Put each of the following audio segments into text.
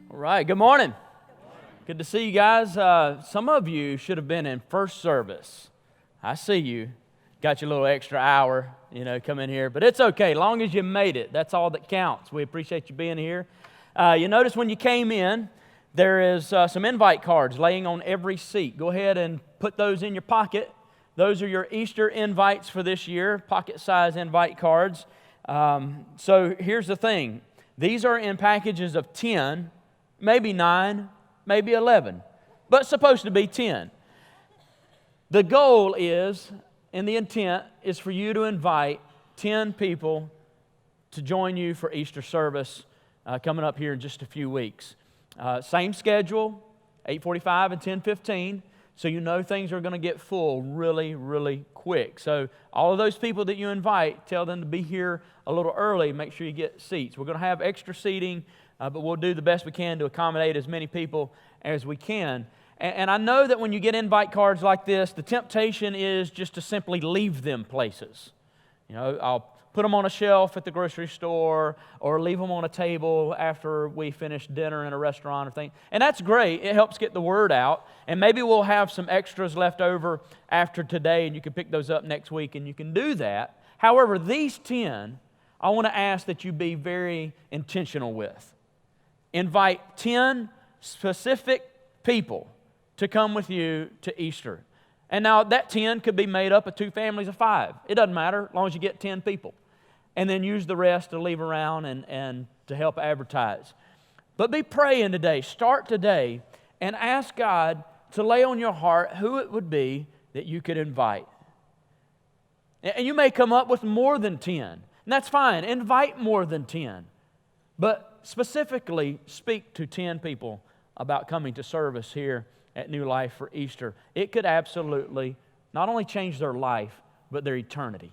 All right, good morning. Good to see you guys. Some of you should have been in first service. I see you. Got your little extra hour, come in here. But it's okay, long as you made it. That's all that counts. We appreciate you being here. You notice when you came in, there is some invite cards laying on every seat. Go ahead and put those in your pocket. Those are your Easter invites for this year, pocket-size invite cards. So here's the thing. These are in packages of 10, maybe 9, maybe 11, but supposed to be 10. The goal is, and the intent is for you to invite 10 people to join you for Easter service coming up here in just a few weeks. Same schedule, 8:45 and 10:15, so you know things are going to get full really, really quick. So all of those people that you invite, tell them to be here a little early. Make sure you get seats. We're going to have extra seating, but we'll do the best we can to accommodate as many people as we can. And I know that when you get invite cards like this, the temptation is just to simply leave them places. I'll put them on a shelf at the grocery store or leave them on a table after we finish dinner in a restaurant or thing. And that's great. It helps get the word out. And maybe we'll have some extras left over after today, and you can pick those up next week, and you can do that. However, these 10, I want to ask that you be very intentional with. Invite 10 specific people to come with you to Easter. And now that 10 could be made up of 2 families of 5. It doesn't matter as long as you get 10 people. And then use the rest to leave around and to help advertise. But be praying today. Start today and ask God to lay on your heart who it would be that you could invite. And you may come up with more than 10. And that's fine. Invite more than 10. But specifically speak to 10 people about coming to service here at New Life for Easter. It could absolutely not only change their life, but their eternity.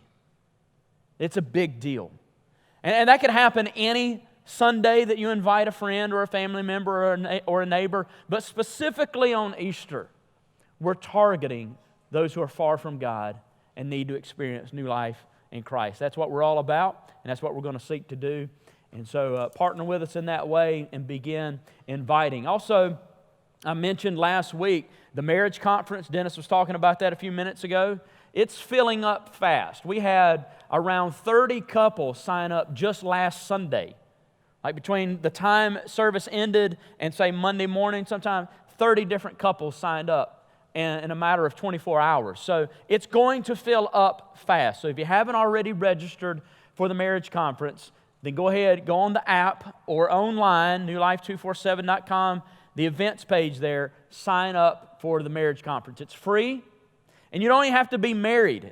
It's a big deal. And that could happen any Sunday that you invite a friend or a family member or a neighbor, but specifically on Easter, we're targeting those who are far from God and need to experience new life in Christ. That's what we're all about, and that's what we're going to seek to do. And so partner with us in that way and begin inviting. Also, I mentioned last week the marriage conference. Dennis was talking about that a few minutes ago. It's filling up fast. We had around 30 couples sign up just last Sunday. Like between the time service ended and say Monday morning, sometime 30 different couples signed up in a matter of 24 hours. So it's going to fill up fast. So if you haven't already registered for the marriage conference, then go ahead, go on the app or online, newlife247.com, the events page there, sign up for the marriage conference. It's free, and you don't even have to be married.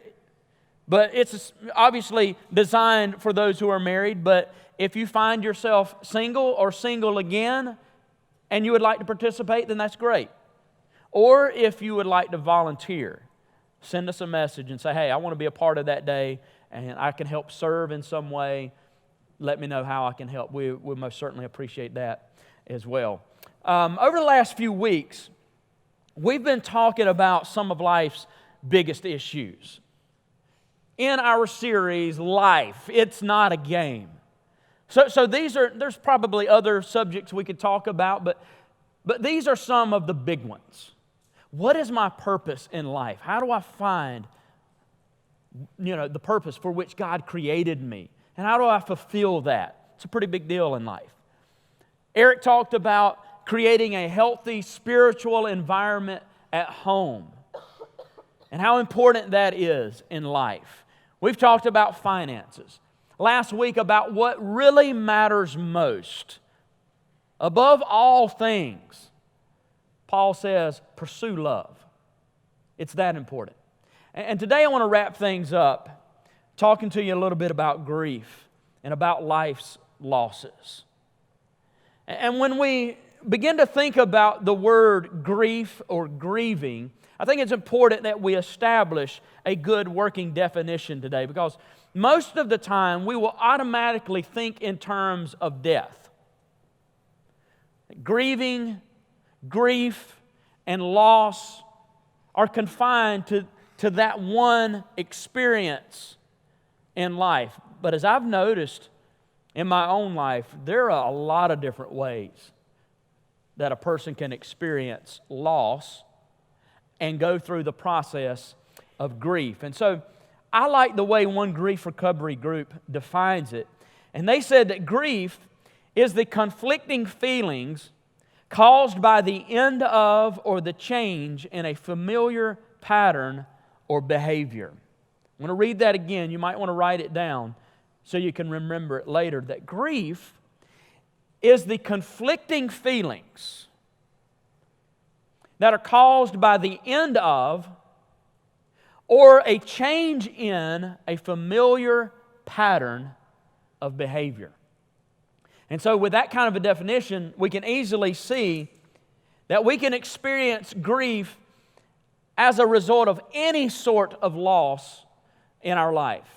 But it's obviously designed for those who are married, but if you find yourself single or single again and you would like to participate, then that's great. Or if you would like to volunteer, send us a message and say, hey, I want to be a part of that day and I can help serve in some way. Let me know how I can help. We most certainly appreciate that as well. Over the last few weeks, we've been talking about some of life's biggest issues. In our series, Life, It's Not a Game. So there's probably other subjects we could talk about, but these are some of the big ones. What is my purpose in life? How do I find, the purpose for which God created me? And how do I fulfill that? It's a pretty big deal in life. Eric talked about creating a healthy spiritual environment at home and how important that is in life. We've talked about finances. Last week about what really matters most. Above all things, Paul says, pursue love. It's that important. And today I want to wrap things up talking to you a little bit about grief and about life's losses. And when we begin to think about the word grief or grieving, I think it's important that we establish a good working definition today, because most of the time we will automatically think in terms of death. Grieving, grief, and loss are confined to that one experience in life. But as I've noticed in my own life, there are a lot of different ways that a person can experience loss and go through the process of grief. And so I like the way one grief recovery group defines it. And they said that grief is the conflicting feelings caused by the end of or the change in a familiar pattern or behavior. I'm going to read that again. You might want to write it down so you can remember it later. That grief is the conflicting feelings that are caused by the end of or a change in a familiar pattern of behavior. And so with that kind of a definition, we can easily see that we can experience grief as a result of any sort of loss in our life.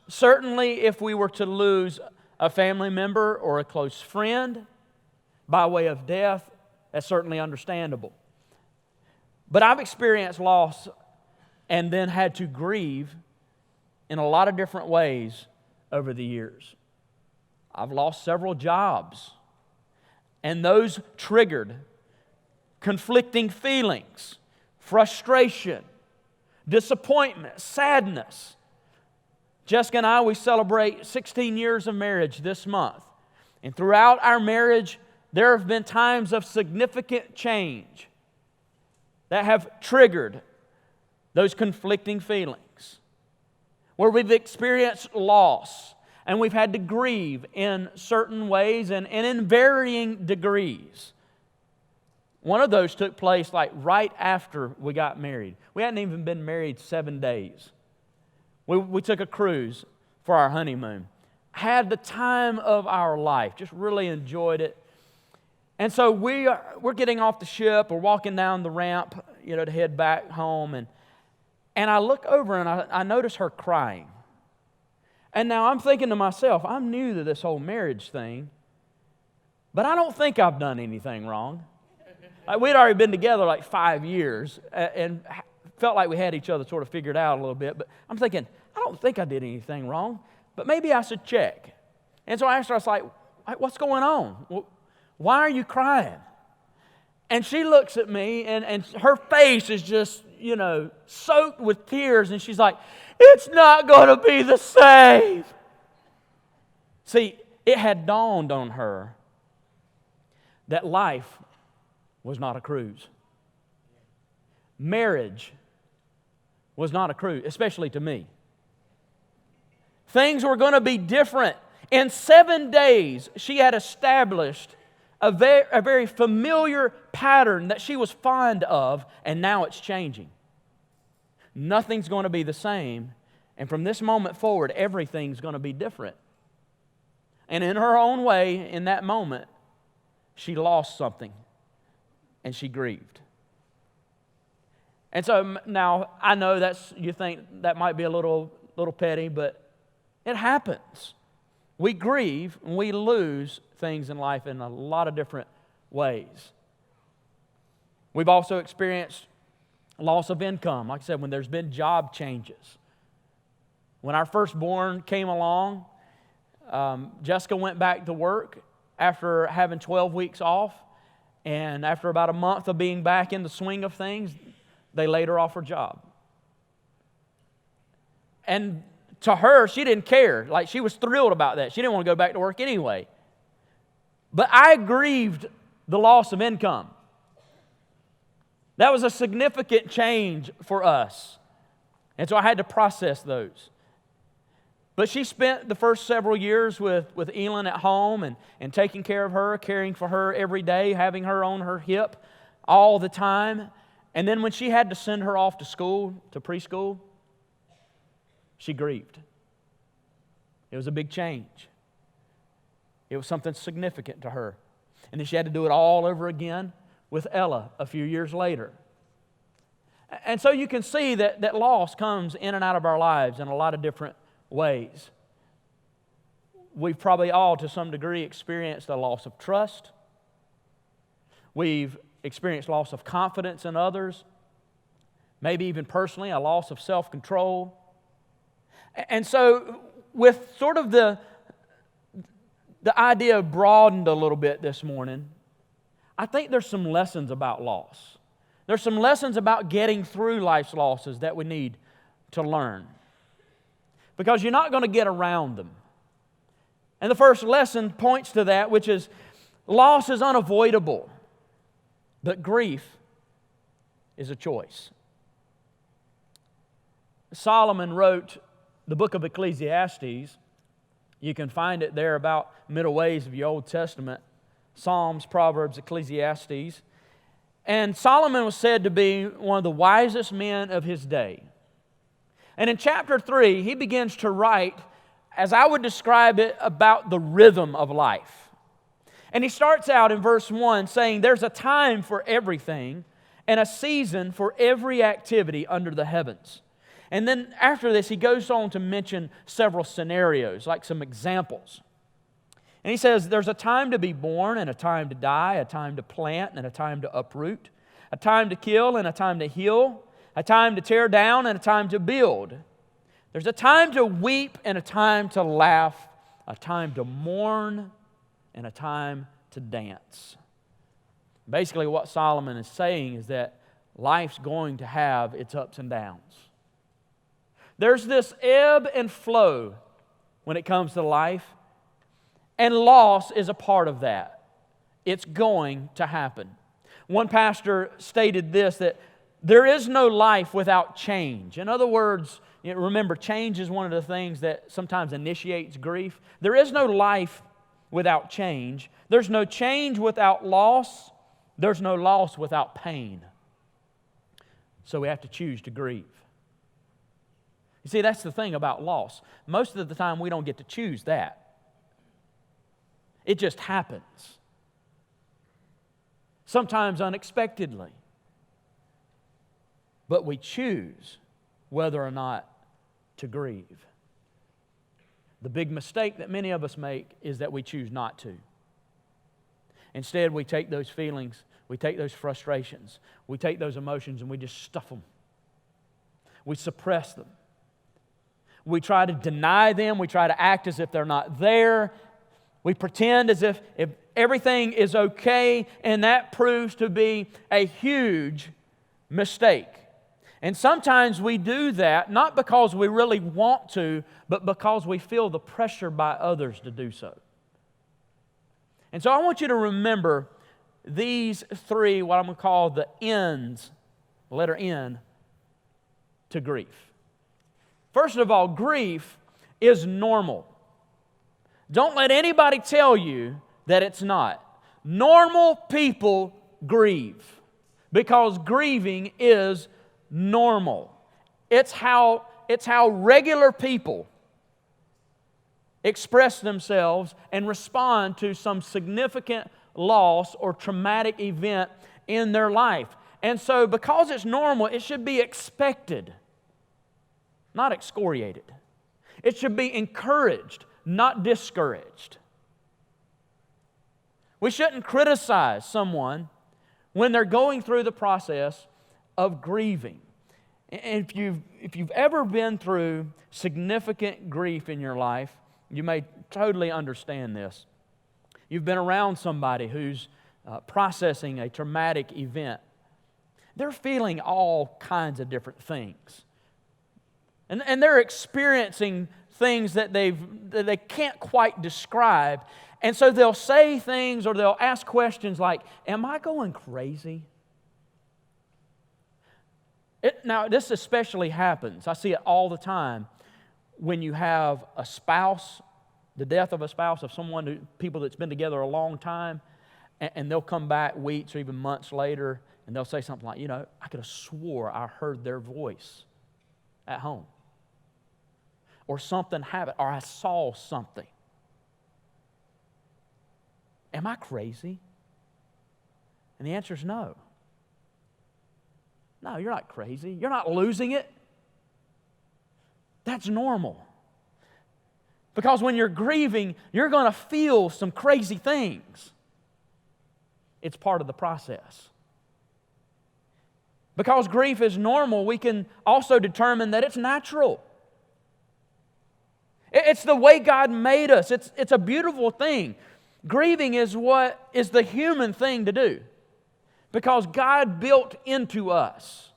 Certainly if we were to lose a family member or a close friend by way of death, that's certainly understandable. But I've experienced loss and then had to grieve in a lot of different ways over the years. I've lost several jobs, and those triggered conflicting feelings, frustration, disappointment, sadness. Jessica and I, we celebrate 16 years of marriage this month. And throughout our marriage, there have been times of significant change that have triggered those conflicting feelings, where we've experienced loss and we've had to grieve in certain ways and in varying degrees. One of those took place like right after we got married. We hadn't even been married 7 days. We took a cruise for our honeymoon. Had the time of our life. Just really enjoyed it. And so we're getting off the ship. We're walking down the ramp, to head back home. And I look over and I notice her crying. And now I'm thinking to myself, I'm new to this whole marriage thing, but I don't think I've done anything wrong. We'd already been together like 5 years and felt like we had each other sort of figured out a little bit. But I'm thinking, I don't think I did anything wrong, but maybe I should check. And so I asked her, I was like, what's going on? Why are you crying? And she looks at me and her face is just, soaked with tears. And she's like, it's not going to be the same. See, it had dawned on her that life was not a cruise. Marriage was not a cruise, especially to me. Things were going to be different. In 7 days, she had established a very familiar pattern that she was fond of, and now it's changing. Nothing's going to be the same, and from this moment forward, everything's going to be different. And in her own way, in that moment, she lost something, and she grieved. And so now, I know you think that might be a little petty, but it happens. We grieve and we lose things in life in a lot of different ways. We've also experienced loss of income. Like I said, when there's been job changes. When our firstborn came along, Jessica went back to work after having 12 weeks off. And after about a month of being back in the swing of things, they laid her off her job. And to her, she didn't care. Like, she was thrilled about that. She didn't want to go back to work anyway. But I grieved the loss of income. That was a significant change for us. And so I had to process those. But she spent the first several years with Elin at home and taking care of her, caring for her every day, having her on her hip all the time. And then when she had to send her off to school, to preschool, she grieved. It was a big change. It was something significant to her. And then she had to do it all over again with Ella a few years later. And so you can see that loss comes in and out of our lives in a lot of different ways. We've probably all, to some degree, experienced a loss of trust. We've experienced loss of confidence in others. Maybe even personally, a loss of self-control. And so with sort of the idea broadened a little bit this morning, I think there's some lessons about loss. There's some lessons about getting through life's losses that we need to learn. Because you're not going to get around them. And the first lesson points to that, which is loss is unavoidable, but grief is a choice. Solomon wrote the book of Ecclesiastes. You can find it there about middle ways of your Old Testament. Psalms, Proverbs, Ecclesiastes. And Solomon was said to be one of the wisest men of his day. And in chapter 3, he begins to write, as I would describe it, about the rhythm of life. And he starts out in verse 1 saying, there's a time for everything and a season for every activity under the heavens. And then after this, he goes on to mention several scenarios, like some examples. And he says, there's a time to be born and a time to die, a time to plant and a time to uproot, a time to kill and a time to heal, a time to tear down and a time to build. There's a time to weep and a time to laugh, a time to mourn and a time to dance. Basically, what Solomon is saying is that life's going to have its ups and downs. There's this ebb and flow when it comes to life, and loss is a part of that. It's going to happen. One pastor stated this, that there is no life without change. In other words, remember, change is one of the things that sometimes initiates grief. There is no life without change. There's no change without loss. There's no loss without pain. So we have to choose to grieve. You see, that's the thing about loss. Most of the time, we don't get to choose that. It just happens. Sometimes unexpectedly. But we choose whether or not to grieve. The big mistake that many of us make is that we choose not to. Instead, we take those feelings, we take those frustrations, we take those emotions and we just stuff them. We suppress them. We try to deny them. We try to act as if they're not there. We pretend as if everything is okay, and that proves to be a huge mistake. And sometimes we do that not because we really want to, but because we feel the pressure by others to do so. And so I want you to remember these three, what I'm going to call the N's, letter N, to grief. First of all, grief is normal. Don't let anybody tell you that it's not. Normal people grieve because grieving is normal. It's how regular people express themselves and respond to some significant loss or traumatic event in their life. And so because it's normal, it should be expected, not excoriated. It should be encouraged, not discouraged. We shouldn't criticize someone when they're going through the process of grieving. And if you've ever been through significant grief in your life, you may totally understand this. You've been around somebody who's processing a traumatic event. They're feeling all kinds of different things. And they're experiencing things that they can't quite describe. And so they'll say things or they'll ask questions like, am I going crazy? Now, this especially happens. I see it all the time when you have a spouse, the death of a spouse, of people that's been together a long time, and they'll come back weeks or even months later, and they'll say something like, I could have swore I heard their voice at home. Or something happened, or I saw something. Am I crazy? And the answer is no. No, you're not crazy. You're not losing it. That's normal. Because when you're grieving, you're going to feel some crazy things. It's part of the process. Because grief is normal, we can also determine that it's natural. It's the way God made us. It's a beautiful thing. Grieving is what is the human thing to do. Because God built into us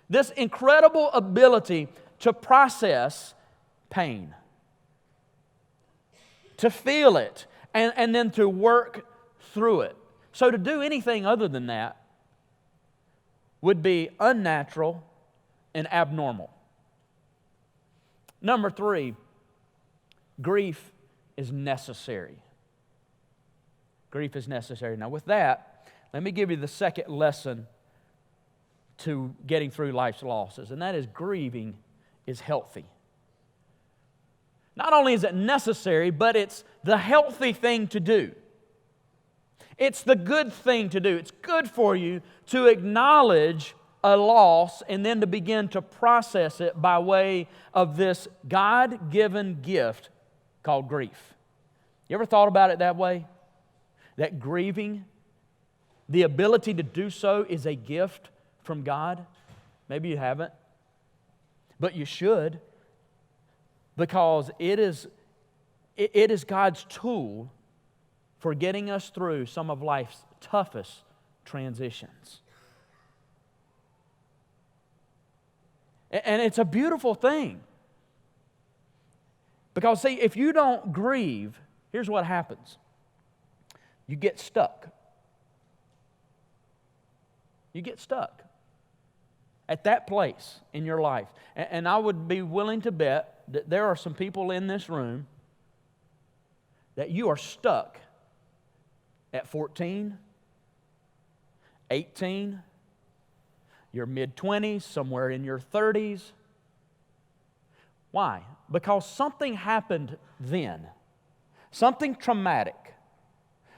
this incredible ability to process pain, to feel it, and then to work through it. So to do anything other than that would be unnatural and abnormal. Number 3, grief is necessary. Grief is necessary. Now with that, let me give you the second lesson to getting through life's losses, and that is grieving is healthy. Not only is it necessary, but it's the healthy thing to do. It's the good thing to do. It's good for you to acknowledge a loss and then to begin to process it by way of this God-given gift called grief. You ever thought about it that way? That grieving, the ability to do so, is a gift from God? Maybe you haven't, but you should, because it is God's tool for getting us through some of life's toughest transitions. And it's a beautiful thing. Because see, if you don't grieve, here's what happens. You get stuck. You get stuck at that place in your life. And I would be willing to bet that there are some people in this room that you are stuck at 14, 18, your mid-20s, somewhere in your 30s. Why? Because something happened then. Something traumatic.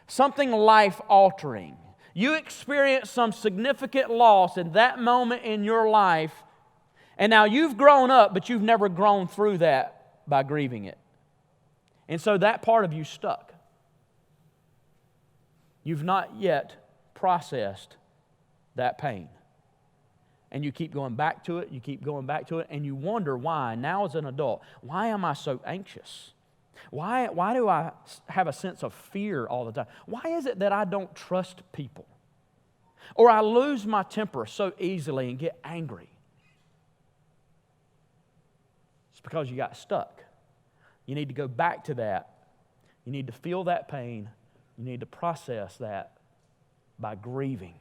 Something life-altering. You experienced some significant loss in that moment in your life, and now you've grown up, but you've never grown through that by grieving it. And so that part of you's stuck. You've not yet processed that pain. And you keep going back to it, you keep going back to it, and you wonder why, now as an adult, why am I so anxious? Why do I have a sense of fear all the time? Why is it that I don't trust people? Or I lose my temper so easily and get angry? It's because you got stuck. You need to go back to that. You need to feel that pain. You need to process that by grieving.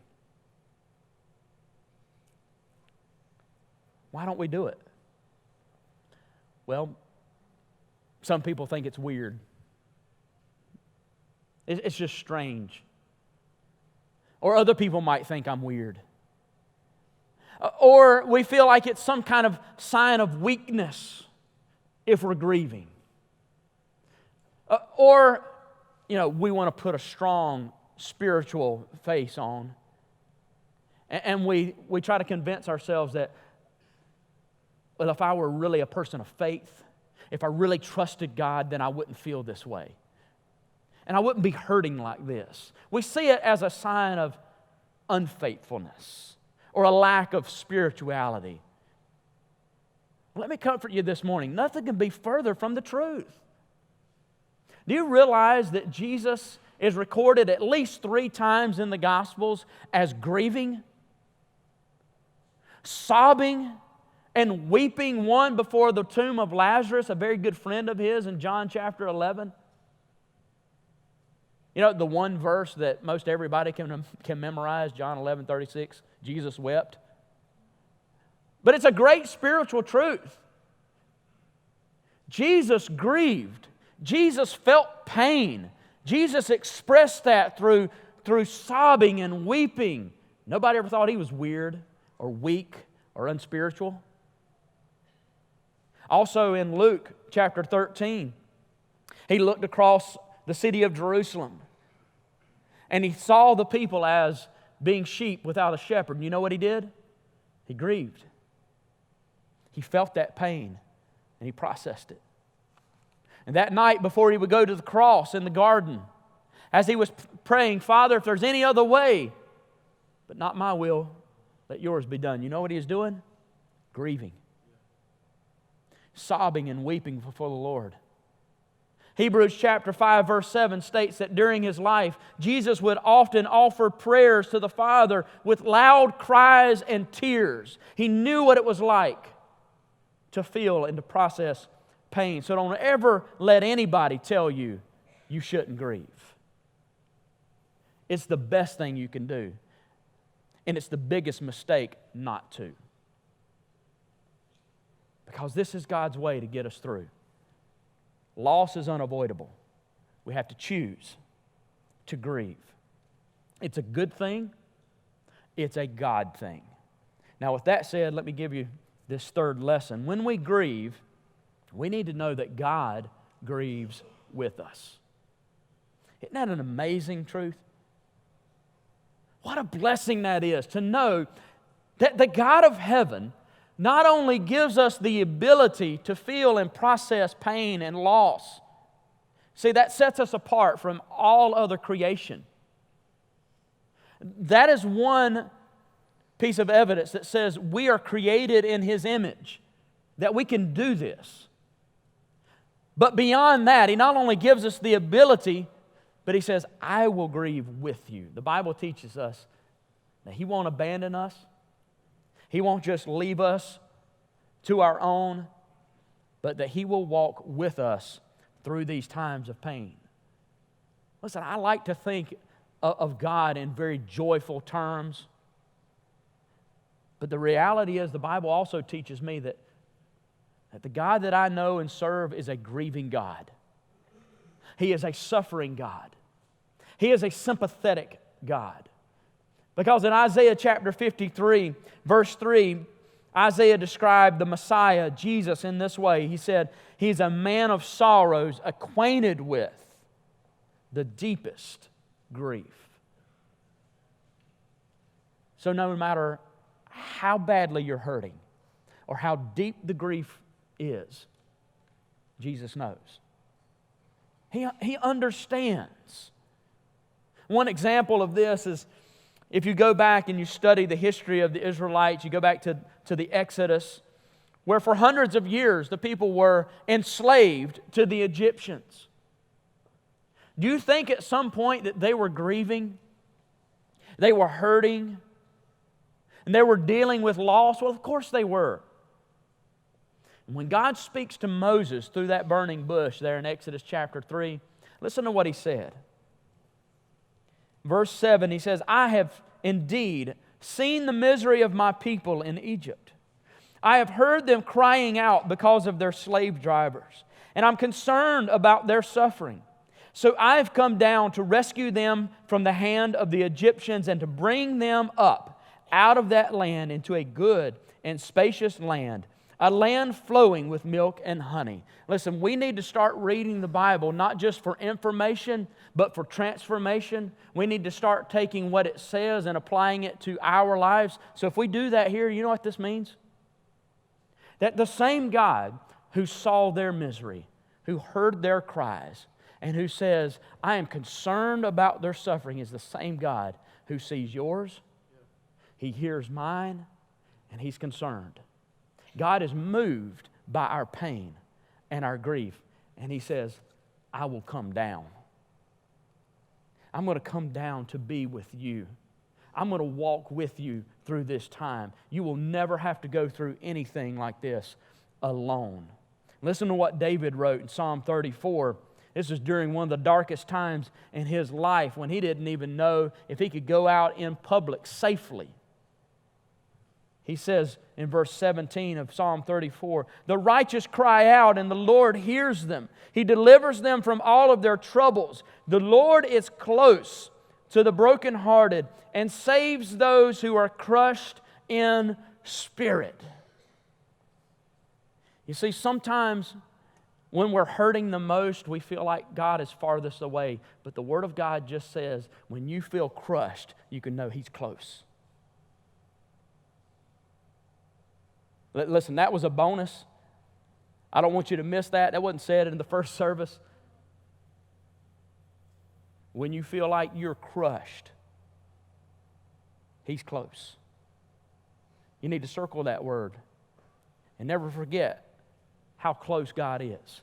Why don't we do it? Well, some people think it's weird. It's just strange. Or other people might think I'm weird. Or we feel like it's some kind of sign of weakness if we're grieving. Or, we want to put a strong spiritual face on. And we try to convince ourselves that, well, if I were really a person of faith, if I really trusted God, then I wouldn't feel this way. And I wouldn't be hurting like this. We see it as a sign of unfaithfulness or a lack of spirituality. Let me comfort you this morning. Nothing can be further from the truth. Do you realize that Jesus is recorded at least 3 times in the Gospels as grieving, sobbing, and weeping, one before the tomb of Lazarus, a very good friend of his, in John chapter 11? The one verse that most everybody can memorize, John 11:36, Jesus wept. But it's a great spiritual truth. Jesus grieved. Jesus felt pain. Jesus expressed that through sobbing and weeping. Nobody ever thought he was weird or weak or unspiritual. Also in Luke chapter 13, he looked across the city of Jerusalem and he saw the people as being sheep without a shepherd. And you know what he did? He grieved. He felt that pain and he processed it. And that night before he would go to the cross in the garden, as he was praying, Father, if there's any other way, but not my will, let yours be done. You know what he was doing? Grieving. Sobbing and weeping before the Lord. Hebrews chapter 5 verse 7 states that during His life, Jesus would often offer prayers to the Father with loud cries and tears. He knew what it was like to feel and to process pain. So don't ever let anybody tell you you shouldn't grieve. It's the best thing you can do. And it's the biggest mistake not to. Because this is God's way to get us through. Loss is unavoidable. We have to choose to grieve. It's a good thing. It's a God thing. Now, with that said, let me give you this third lesson. When we grieve, we need to know that God grieves with us. Isn't that an amazing truth? What a blessing that is to know that the God of heaven not only gives us the ability to feel and process pain and loss. See, that sets us apart from all other creation. That is one piece of evidence that says we are created in His image, that we can do this. But beyond that, He not only gives us the ability, but He says, I will grieve with you. The Bible teaches us that He won't abandon us. He won't just leave us to our own, but that He will walk with us through these times of pain. Listen, I like to think of God in very joyful terms, but the reality is the Bible also teaches me that the God that I know and serve is a grieving God. He is a suffering God. He is a sympathetic God. Because in Isaiah chapter 53, verse 3, Isaiah described the Messiah, Jesus, in this way. He said, He's a man of sorrows, acquainted with the deepest grief. So no matter how badly you're hurting or how deep the grief is, Jesus knows. He understands. One example of this is if you go back and you study the history of the Israelites, you go back to the Exodus, where for hundreds of years the people were enslaved to the Egyptians. Do you think at some point that they were grieving? They were hurting? And they were dealing with loss? Well, of course they were. And when God speaks to Moses through that burning bush there in Exodus chapter 3, listen to what He said. Verse 7, He says, I have indeed seen the misery of my people in Egypt. I have heard them crying out because of their slave drivers, and I'm concerned about their suffering. So I have come down to rescue them from the hand of the Egyptians and to bring them up out of that land into a good and spacious land, a land flowing with milk and honey. Listen, we need to start reading the Bible not just for information, but for transformation. We need to start taking what it says and applying it to our lives. So if we do that here, you know what this means? That the same God who saw their misery, who heard their cries, and who says, I am concerned about their suffering, is the same God who sees yours, He hears mine, and He's concerned. God is moved by our pain and our grief, and He says, I will come down. I'm going to come down to be with you. I'm going to walk with you through this time. You will never have to go through anything like this alone. Listen to what David wrote in Psalm 34. This is during one of the darkest times in his life when he didn't even know if he could go out in public safely. He says in verse 17 of Psalm 34, the righteous cry out and the Lord hears them. He delivers them from all of their troubles. The Lord is close to the brokenhearted and saves those who are crushed in spirit. You see, sometimes when we're hurting the most, we feel like God is farthest away. But the Word of God just says, when you feel crushed, you can know He's close. Listen, that was a bonus. I don't want you to miss that. That wasn't said in the first service. When you feel like you're crushed, He's close. You need to circle that word and never forget how close God is.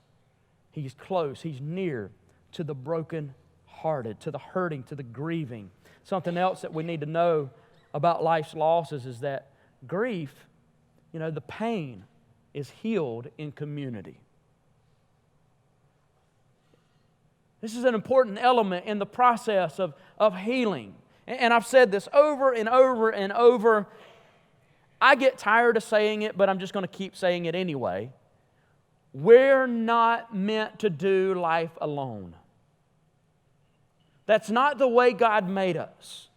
He's close. He's near to the broken-hearted, to the hurting, to the grieving. Something else that we need to know about life's losses is that grief, the pain is healed in community. This is an important element in the process of healing. And I've said this over and over and over. I get tired of saying it, but I'm just going to keep saying it anyway. We're not meant to do life alone. That's not the way God made us.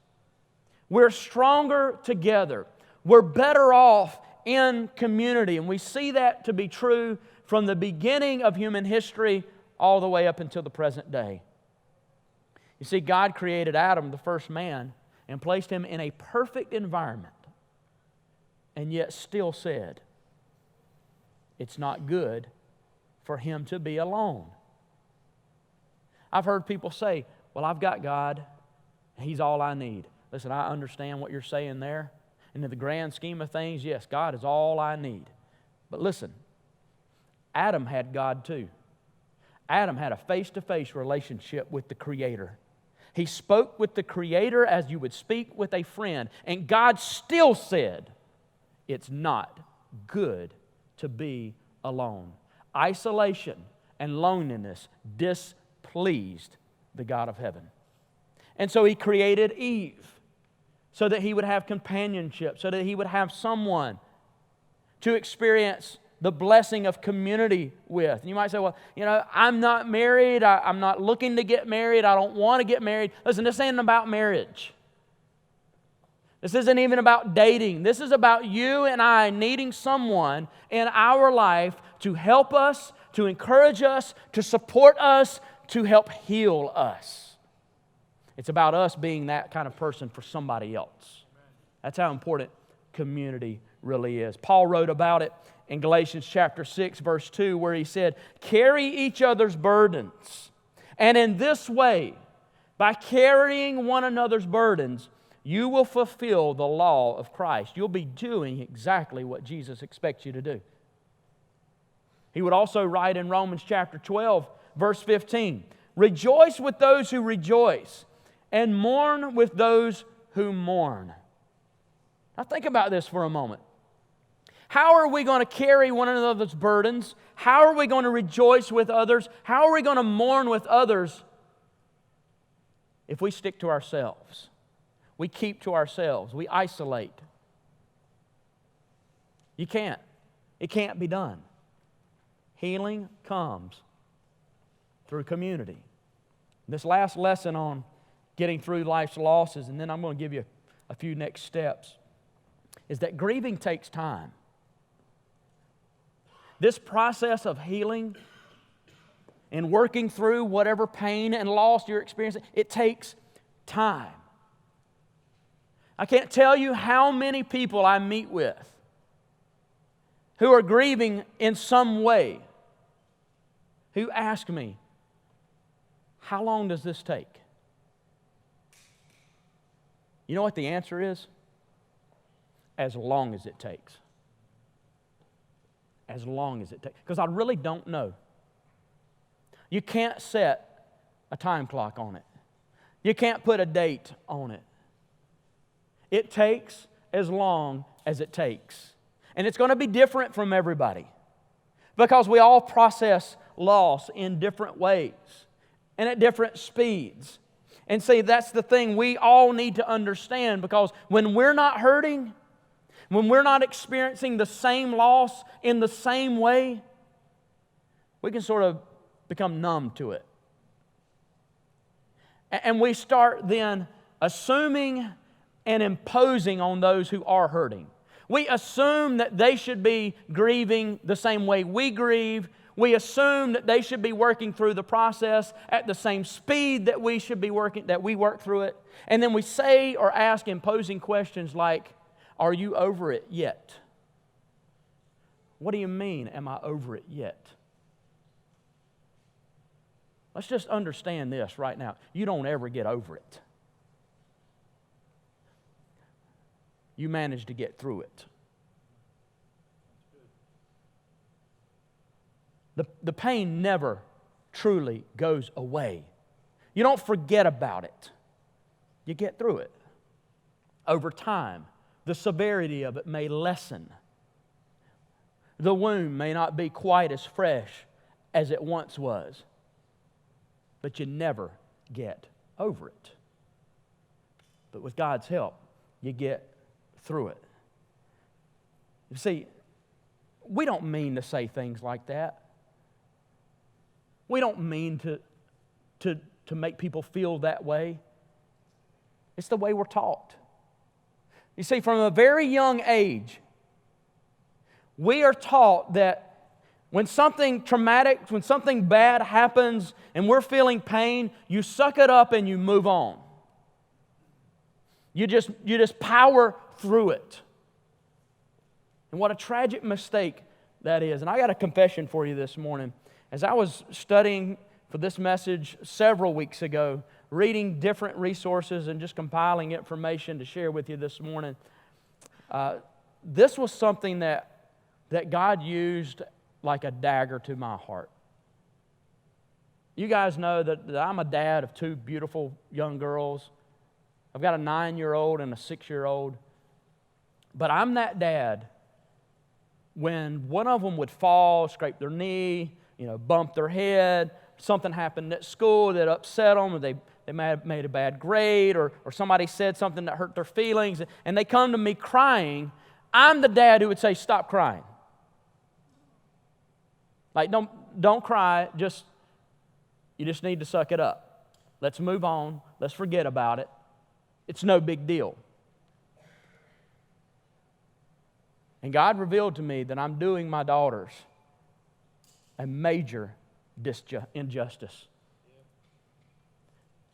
We're stronger together. We're better off in community. And we see that to be true from the beginning of human history all the way up until the present day. You see, God created Adam, the first man, and placed him in a perfect environment, and yet still said, it's not good for him to be alone. I've heard people say, well, I've got God, He's all I need. Listen, I understand what you're saying there. And in the grand scheme of things, yes, God is all I need. But listen, Adam had God too. Adam had a face-to-face relationship with the Creator. He spoke with the Creator as you would speak with a friend. And God still said, it's not good to be alone. Isolation and loneliness displeased the God of heaven. And so He created Eve so that He would have companionship, so that He would have someone to experience the blessing of community with. And you might say, well, I'm not married. I'm not looking to get married. I don't want to get married. Listen, this ain't about marriage. This isn't even about dating. This is about you and I needing someone in our life to help us, to encourage us, to support us, to help heal us. It's about us being that kind of person for somebody else. That's how important community really is. Paul wrote about it in Galatians chapter 6, verse 2, where he said, carry each other's burdens. And in this way, by carrying one another's burdens, you will fulfill the law of Christ. You'll be doing exactly what Jesus expects you to do. He would also write in Romans chapter 12, verse 15, rejoice with those who rejoice, and mourn with those who mourn. Now think about this for a moment. How are we going to carry one another's burdens? How are we going to rejoice with others? How are we going to mourn with others if we stick to ourselves? We keep to ourselves. We isolate. You can't. It can't be done. Healing comes through community. This last lesson on getting through life's losses, and then I'm going to give you a few next steps, is that grieving takes time. This process of healing and working through whatever pain and loss you're experiencing, it takes time. I can't tell you how many people I meet with who are grieving in some way, who ask me, how long does this take? You know what the answer is? As long as it takes. As long as it takes. Because I really don't know. You can't set a time clock on it. You can't put a date on it. It takes as long as it takes. And it's going to be different from everybody. Because we all process loss in different ways and at different speeds. And see, that's the thing we all need to understand, because when we're not hurting, when we're not experiencing the same loss in the same way, we can sort of become numb to it. And we start then assuming and imposing on those who are hurting. We assume that they should be grieving the same way we grieve. We assume that they should be working through the process at the same speed that we should be working, that we work through it. And then we say or ask imposing questions like, are you over it yet? What do you mean, am I over it yet? Let's just understand this right now. You don't ever get over it. You manage to get through it. The pain never truly goes away. You don't forget about it. You get through it. Over time, the severity of it may lessen. The wound may not be quite as fresh as it once was, but you never get over it. But with God's help, you get through it. You see, we don't mean to say things like that. We don't mean to make people feel that way. It's the way we're taught. You see, from a very young age, we are taught that when something traumatic, when something bad happens and we're feeling pain, you suck it up and you move on. You just power through it. And what a tragic mistake that is. And I got a confession for you this morning. As I was studying for this message several weeks ago, reading different resources and just compiling information to share with you this morning, this was something that God used like a dagger to my heart. You guys know that I'm a dad of two beautiful young girls. I've got a 9-year-old and a 6-year-old. But I'm that dad when one of them would fall, scrape their knee, bump their head, something happened at school that upset them, or they may have made a bad grade, or somebody said something that hurt their feelings, and they come to me crying. I'm the dad who would say, stop crying. Like, don't cry, you just need to suck it up. Let's move on. Let's forget about it. It's no big deal. And God revealed to me that I'm doing my daughters a major injustice.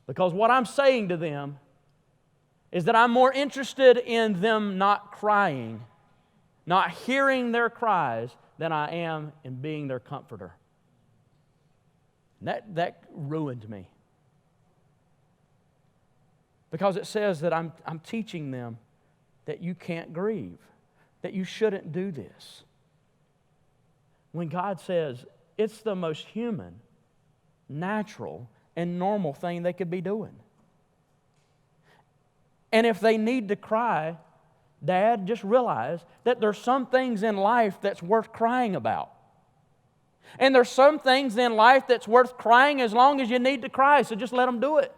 Because what I'm saying to them is that I'm more interested in them not crying, not hearing their cries, than I am in being their comforter. And that ruined me. Because it says that I'm teaching them that you can't grieve, that you shouldn't do this. When God says it's the most human, natural, and normal thing they could be doing. And if they need to cry, Dad, just realize that there's some things in life that's worth crying about. And there's some things in life that's worth crying as long as you need to cry, so just let them do it.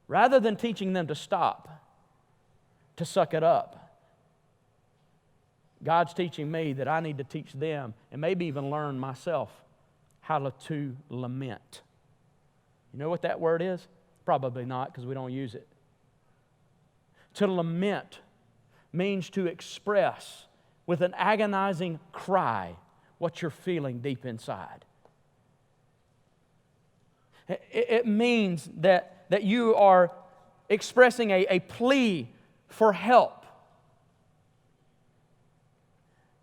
Rather than teaching them to stop, to suck it up, God's teaching me that I need to teach them, and maybe even learn myself, how to lament. You know what that word is? Probably not, because we don't use it. To lament means to express with an agonizing cry what you're feeling deep inside. It means that you are expressing a plea for help.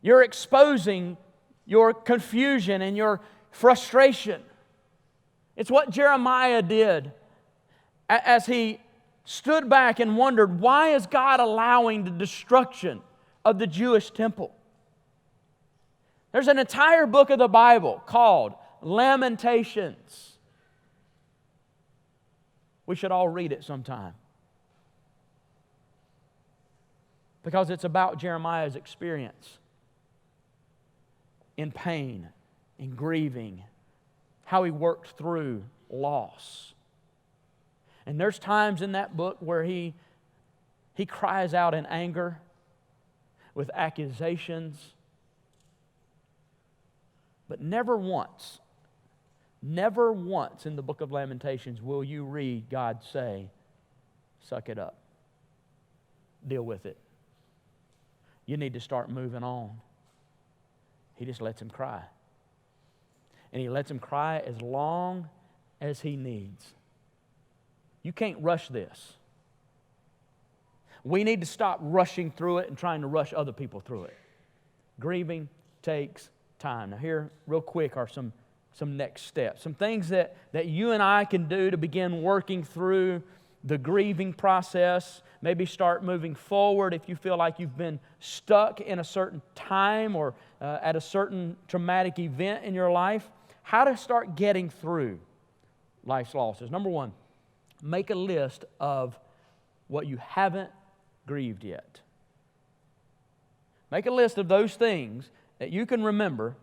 You're exposing your confusion and your frustration. It's what Jeremiah did as he stood back and wondered, why is God allowing the destruction of the Jewish temple? There's an entire book of the Bible called Lamentations. We should all read it sometime. Because it's about Jeremiah's experience in pain, in grieving, how he worked through loss. And there's times in that book where he cries out in anger with accusations. But never once in the book of Lamentations will you read God say, suck it up. Deal with it. You need to start moving on. He just lets him cry. And he lets him cry as long as he needs. You can't rush this. We need to stop rushing through it and trying to rush other people through it. Grieving takes time. Now here, real quick, are some next steps. Some things that you and I can do to begin working through the grieving process, maybe start moving forward if you feel like you've been stuck in a certain time or at a certain traumatic event in your life. How to start getting through life's losses. Number one, make a list of what you haven't grieved yet. Make a list of those things that you can remember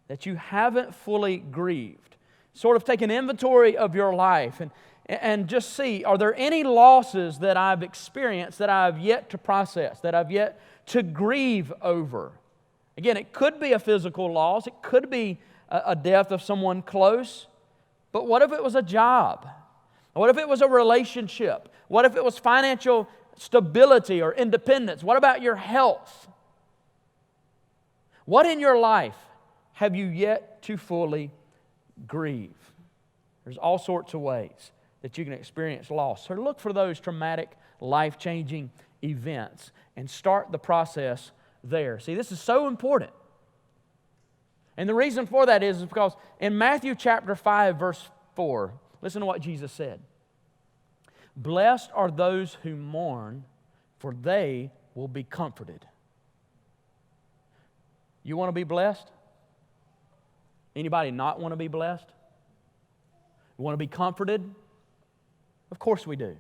that you haven't fully grieved. Sort of take an inventory of your life and just see, are there any losses that I've experienced that I've yet to process, that I've yet to grieve over? Again, it could be a physical loss. It could be a death of someone close. But what if it was a job? What if it was a relationship? What if it was financial stability or independence? What about your health? What in your life have you yet to fully grieve? There's all sorts of ways that you can experience loss. So look for those traumatic, life-changing events and start the process there. See, this is so important. And the reason for that is because in Matthew chapter 5, verse 4, listen to what Jesus said. Blessed are those who mourn, for they will be comforted. You want to be blessed? Anybody not want to be blessed? You want to be comforted? Of course we do.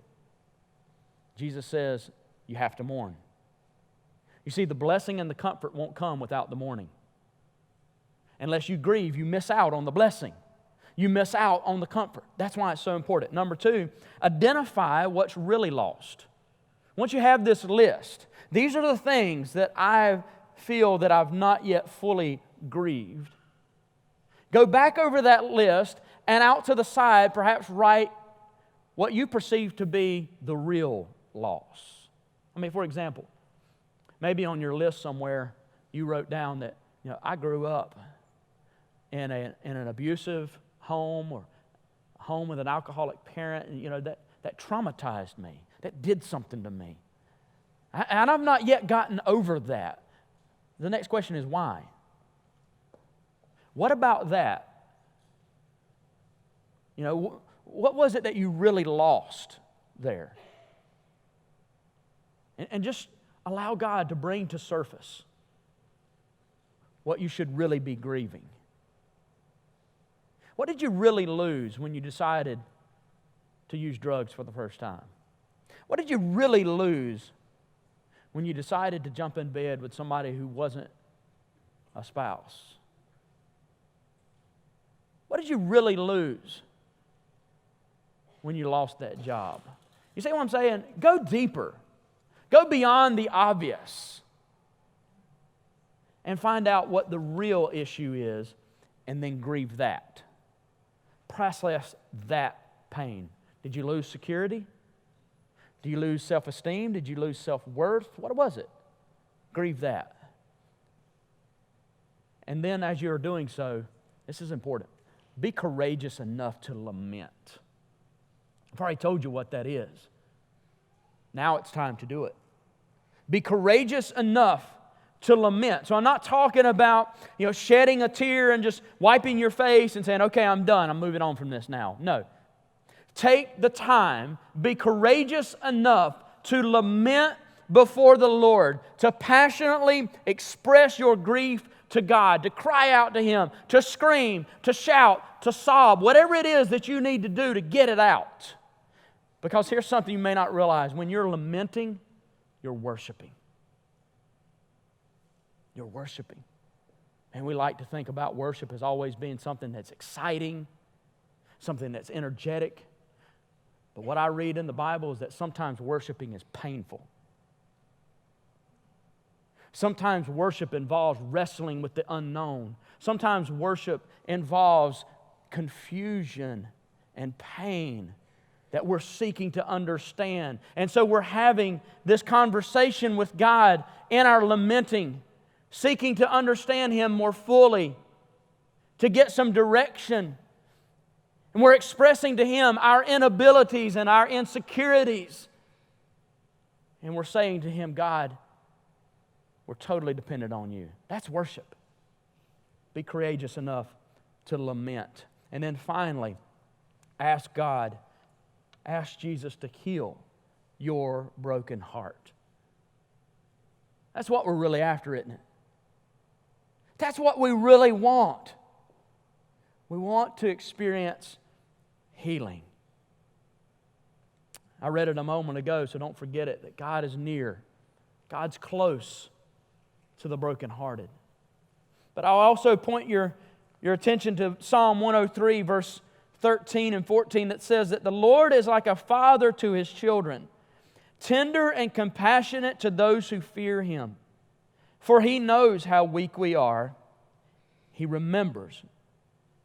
Jesus says you have to mourn. You see, the blessing and the comfort won't come without the mourning. Unless you grieve, you miss out on the blessing. You miss out on the comfort. That's why it's so important. Number two, identify what's really lost. Once you have this list, these are the things that I feel that I've not yet fully grieved. Go back over that list and out to the side, perhaps write what you perceive to be the real loss. I mean, for example, maybe on your list somewhere you wrote down that, I grew up in an abusive home or a home with an alcoholic parent, and that traumatized me, that did something to me. And I've not yet gotten over that. The next question is why? What about that? What was it that you really lost there? And just allow God to bring to surface what you should really be grieving. What did you really lose when you decided to use drugs for the first time? What did you really lose when you decided to jump in bed with somebody who wasn't a spouse? What did you really lose when you lost that job? You see what I'm saying? Go deeper. Go beyond the obvious and find out what the real issue is and then grieve that. Process that pain. Did you lose security? Did you lose self-esteem? Did you lose self-worth? What was it? Grieve that. And then as you're doing so, this is important, be courageous enough to lament. I've already told you what that is. Now it's time to do it. Be courageous enough to lament. So I'm not talking about, shedding a tear and just wiping your face and saying, okay, I'm done. I'm moving on from this now. No. Take the time, be courageous enough to lament before the Lord, to passionately express your grief to God, to cry out to Him, to scream, to shout, to sob, whatever it is that you need to do to get it out. Because here's something you may not realize. When you're lamenting, you're worshiping. You're worshiping. And we like to think about worship as always being something that's exciting, something that's energetic. But what I read in the Bible is that sometimes worshiping is painful. Sometimes worship involves wrestling with the unknown. Sometimes worship involves confusion and pain that we're seeking to understand. And so we're having this conversation with God in our lamenting, seeking to understand Him more fully, to get some direction. And we're expressing to Him our inabilities and our insecurities. And we're saying to Him, God, we're totally dependent on You. That's worship. Be courageous enough to lament. And then finally, ask God Ask Jesus to heal your broken heart. That's what we're really after, isn't it? That's what we really want. We want to experience healing. I read it a moment ago, so don't forget it, that God is near. God's close to the brokenhearted. But I'll also point your attention to Psalm 103, verse 13 and 14, that says that the Lord is like a father to His children, tender and compassionate to those who fear Him. For He knows how weak we are. He remembers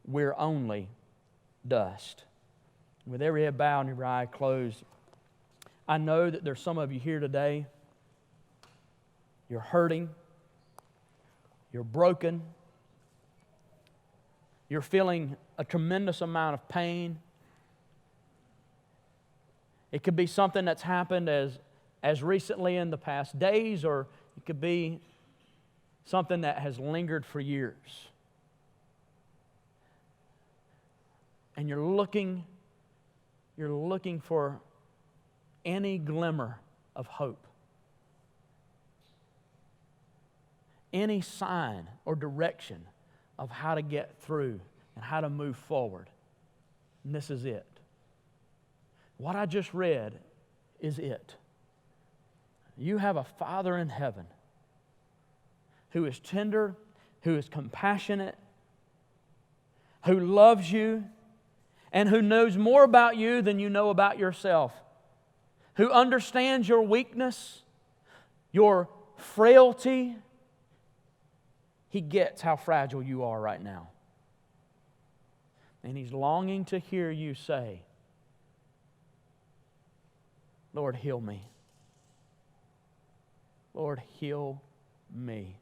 we're only dust. With every head bowed and every eye closed, I know that there's some of you here today. You're hurting. You're broken. You're feeling a tremendous amount of pain. It could be something that's happened as recently in the past days, or it could be something that has lingered for years. And you're looking for any glimmer of hope, any sign or direction of how to get through and how to move forward. And this is it. What I just read is it. You have a Father in heaven who is tender, who is compassionate, who loves you, and who knows more about you than you know about yourself, who understands your weakness, your frailty. He gets how fragile you are right now. And He's longing to hear you say, Lord, heal me. Lord, heal me.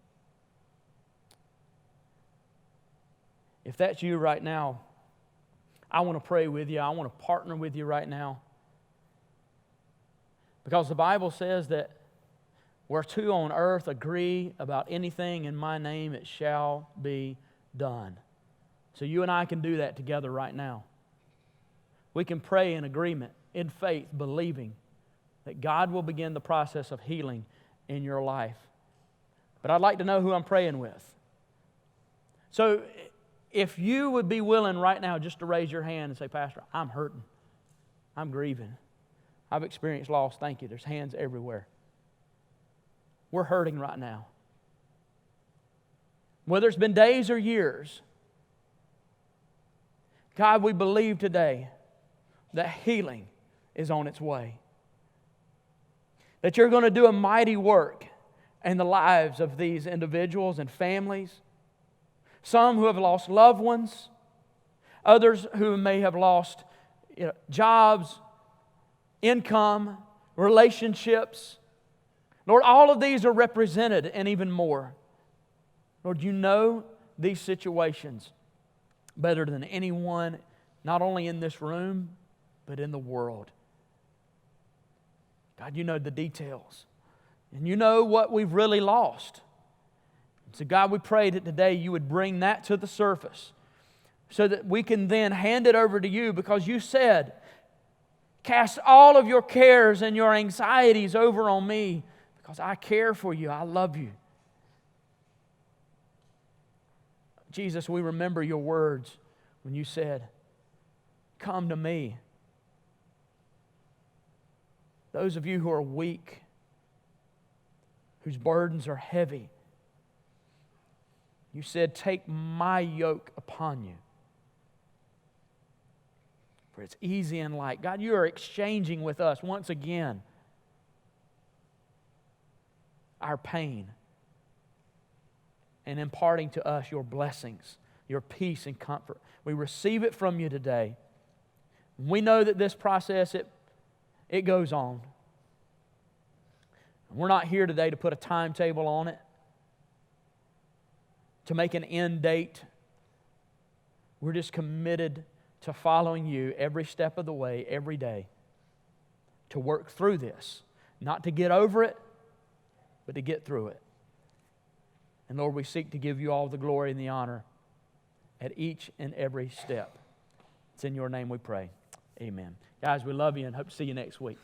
If that's you right now, I want to pray with you. I want to partner with you right now. Because the Bible says that where two on earth agree about anything in my name, it shall be done. So you and I can do that together right now. We can pray in agreement, in faith, believing that God will begin the process of healing in your life. But I'd like to know who I'm praying with. So if you would be willing right now just to raise your hand and say, Pastor, I'm hurting. I'm grieving. I've experienced loss. Thank you. There's hands everywhere. We're hurting right now. Whether it's been days or years, God, we believe today that healing is on its way. That You're going to do a mighty work in the lives of these individuals and families. Some who have lost loved ones, others who may have lost jobs, income, relationships. Lord, all of these are represented and even more. Lord, You know these situations better than anyone, not only in this room, but in the world. God, You know the details. And You know what we've really lost. So God, we pray that today You would bring that to the surface so that we can then hand it over to You, because You said, cast all of your cares and your anxieties over on Me because I care for you. I love you. Jesus, we remember Your words when You said, come to Me. Those of you who are weak, whose burdens are heavy, You said, take My yoke upon you, for it's easy and light. God, You are exchanging with us once again our pain and imparting to us Your blessings, Your peace and comfort. We receive it from You today. We know that this process, it goes on. We're not here today to put a timetable on it, to make an end date. We're just committed to following You every step of the way, every day, to work through this. Not to get over it, but to get through it. And Lord, we seek to give You all the glory and the honor at each and every step. It's in Your name we pray. Amen. Guys, we love you and hope to see you next week.